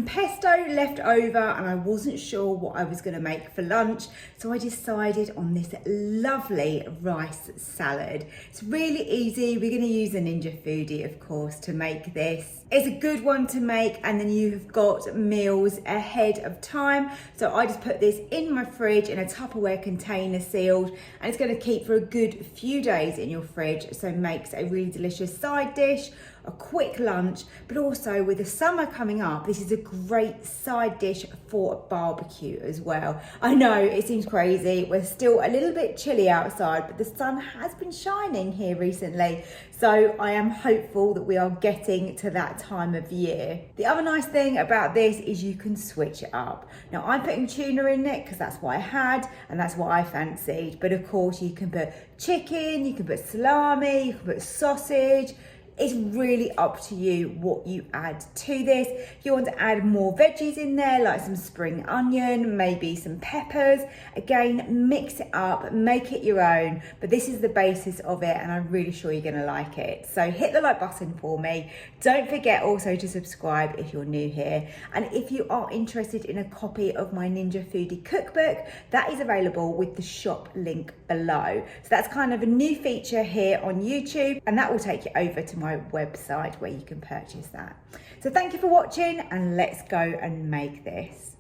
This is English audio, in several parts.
pesto left over and I wasn't sure what I was going to make for lunch, so I decided on this lovely rice salad. It's really easy. We're going to use a Ninja Foodi, of course, to make this. It's a good one to make, and then you've got meals ahead of time. So I just put this in my fridge in a Tupperware container, sealed, and it's going to keep for a good few days in your fridge, so it makes a really delicious side dish, a quick lunch, but also with the summer coming up, this is a great side dish for a barbecue as well. I know it seems crazy, we're still a little bit chilly outside, but the sun has been shining here recently, so I am hopeful that we are getting to that time of year. The other nice thing about this is you can switch it up. Now I'm putting tuna in it because that's what I had and that's what I fancied, but of course you can put chicken, you can put salami, you can put sausage. It's really up to you what you add to this. If you want to add more veggies in there, like some spring onion, maybe some peppers, again, mix it up, make it your own. But this is the basis of it, and I'm really sure you're gonna like it. So hit the like button for me. Don't forget also to subscribe if you're new here. And if you are interested in a copy of my Ninja Foodi cookbook, that is available with the shop link below. So that's kind of a new feature here on YouTube, and that will take you over to my website where you can purchase that. So thank you for watching, and let's go and make this.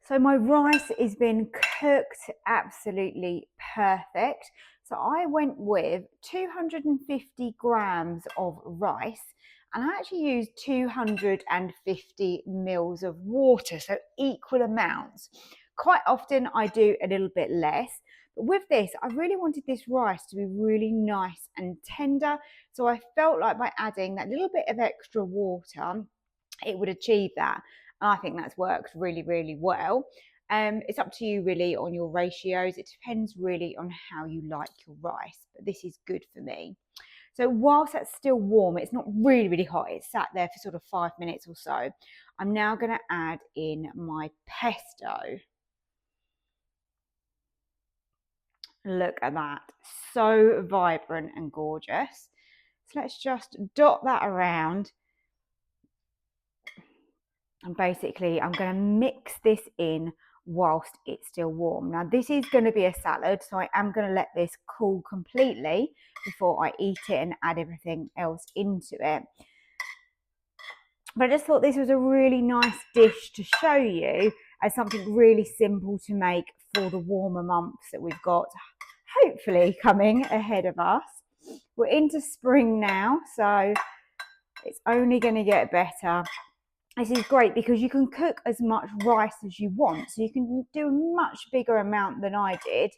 So my rice has been cooked absolutely perfect. So I went with 250 grams of rice, and I actually used 250 mils of water, so equal amounts. Quite often I do a little bit less, but with this, I really wanted this rice to be really nice and tender. So I felt like by adding that little bit of extra water, it would achieve that. I think that's worked really, really well. It's up to you really on your ratios. It depends really on how you like your rice, but this is good for me. So whilst that's still warm, it's not really, really hot. It's sat there for sort of 5 minutes or so. I'm now going to add in my pesto. Look at that. So vibrant and gorgeous. So let's just dot that around. And basically I'm going to mix this in whilst it's still warm. Now this is going to be a salad, so I am going to let this cool completely before I eat it and add everything else into it. But I just thought this was a really nice dish to show you as something really simple to make for the warmer months that we've got hopefully coming ahead of us. We're into spring now, so it's only going to get better. This is great because you can cook as much rice as you want. So you can do a much bigger amount than I did,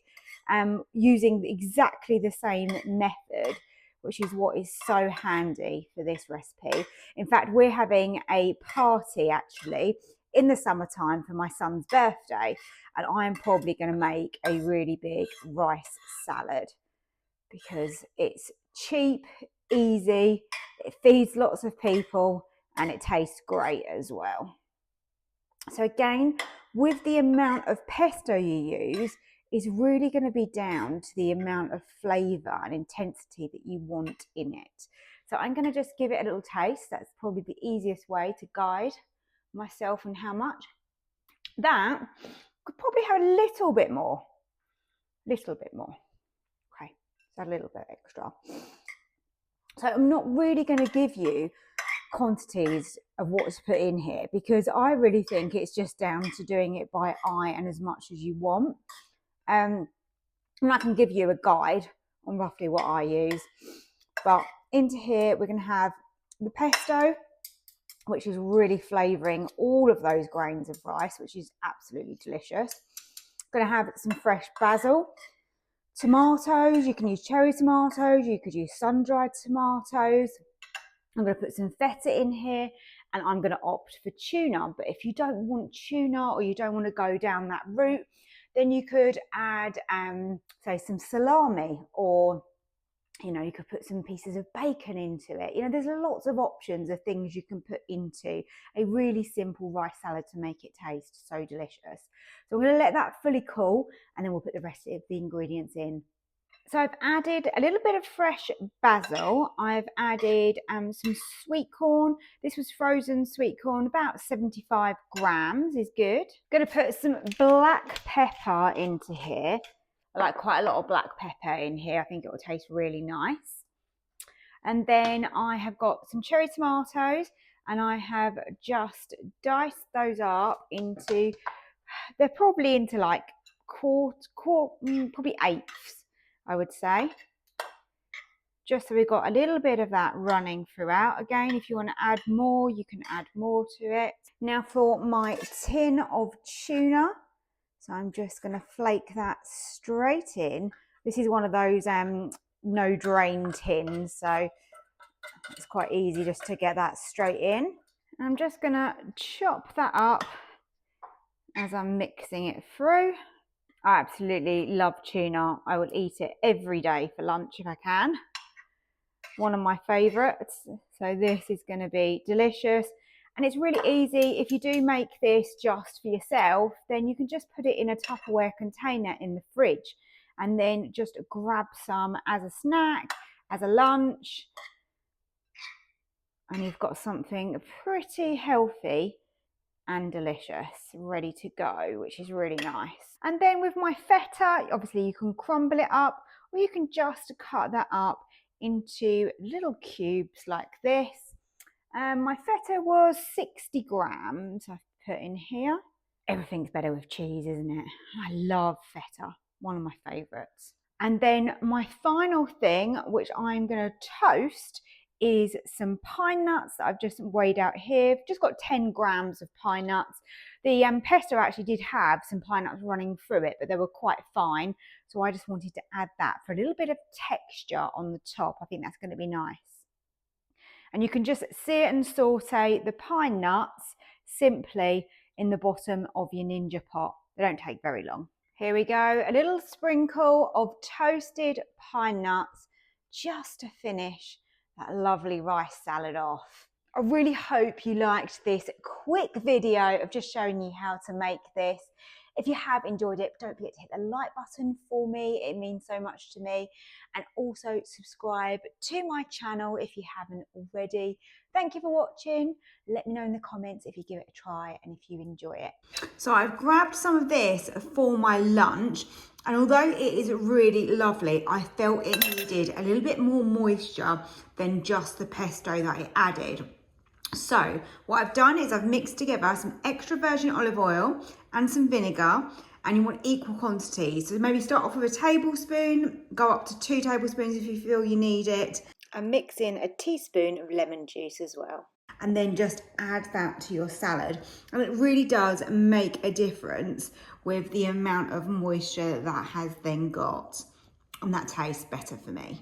using exactly the same method, which is what is so handy for this recipe. In fact, we're having a party actually in the summertime for my son's birthday, and I am probably going to make a really big rice salad because it's cheap, easy, it feeds lots of people, and it tastes great as well. So again, with the amount of pesto you use is really going to be down to the amount of flavour and intensity that you want in it. So I'm going to just give it a little taste. That's probably the easiest way to guide myself and how much. That could probably have a little bit more. Okay, so a little bit extra. So I'm not really going to give you quantities of what's put in here, because I really think it's just down to doing it by eye and as much as you want. And I can give you a guide on roughly what I use. But into here, we're going to have the pesto, which is really flavouring all of those grains of rice, which is absolutely delicious. Going to have some fresh basil, tomatoes. You can use cherry tomatoes, you could use sun-dried tomatoes. I'm going to put some feta in here, and I'm going to opt for tuna. But if you don't want tuna, or you don't want to go down that route, then you could add, say, some salami, or you could put some pieces of bacon into it. There's lots of options of things you can put into a really simple rice salad to make it taste so delicious. So I'm going to let that fully cool, and then we'll put the rest of the ingredients in. So I've added a little bit of fresh basil. I've added some sweet corn. This was frozen sweet corn, about 75 grams is good. I'm going to put some black pepper into here. I like quite a lot of black pepper in here. I think it will taste really nice. And then I have got some cherry tomatoes, and I have just diced those up into, they're probably into like probably eighths, I would say. Just so we've got a little bit of that running throughout. Again, if you want to add more, you can add more to it. Now for my tin of tuna. So I'm just going to flake that straight in. This is one of those no drain tins, so it's quite easy just to get that straight in. I'm just going to chop that up as I'm mixing it through. I absolutely love tuna. I will eat it every day for lunch if I can. One of my favourites. So this is going to be delicious. And it's really easy. If you do make this just for yourself, then you can just put it in a Tupperware container in the fridge, and then just grab some as a snack, as a lunch. And you've got something pretty healthy and delicious ready to go, which is really nice. And then with my feta, obviously you can crumble it up, or you can just cut that up into little cubes like this. My feta was 60 grams I've put in here. Everything's better with cheese, isn't it? I love feta, one of my favourites. And then my final thing, which I'm going to toast, is some pine nuts that I've just weighed out here. I've just got 10 grams of pine nuts. The pesto actually did have some pine nuts running through it, but they were quite fine. So I just wanted to add that for a little bit of texture on the top. I think that's going to be nice. And you can just sear and saute the pine nuts simply in the bottom of your Ninja pot. They don't take very long. Here we go, a little sprinkle of toasted pine nuts just to finish that lovely rice salad off. I really hope you liked this quick video of just showing you how to make this. If you have enjoyed it, don't forget to hit the like button for me. It means so much to me. And also subscribe to my channel if you haven't already. Thank you for watching. Let me know in the comments if you give it a try and if you enjoy it. So I've grabbed some of this for my lunch. And although it is really lovely, I felt it needed a little bit more moisture than just the pesto that I added. So what I've done is I've mixed together some extra virgin olive oil and some vinegar, and you want equal quantities. So maybe start off with a tablespoon, go up to 2 tablespoons if you feel you need it, and mix in a teaspoon of lemon juice as well. And then just add that to your salad. And it really does make a difference with the amount of moisture that has then got. And that tastes better for me.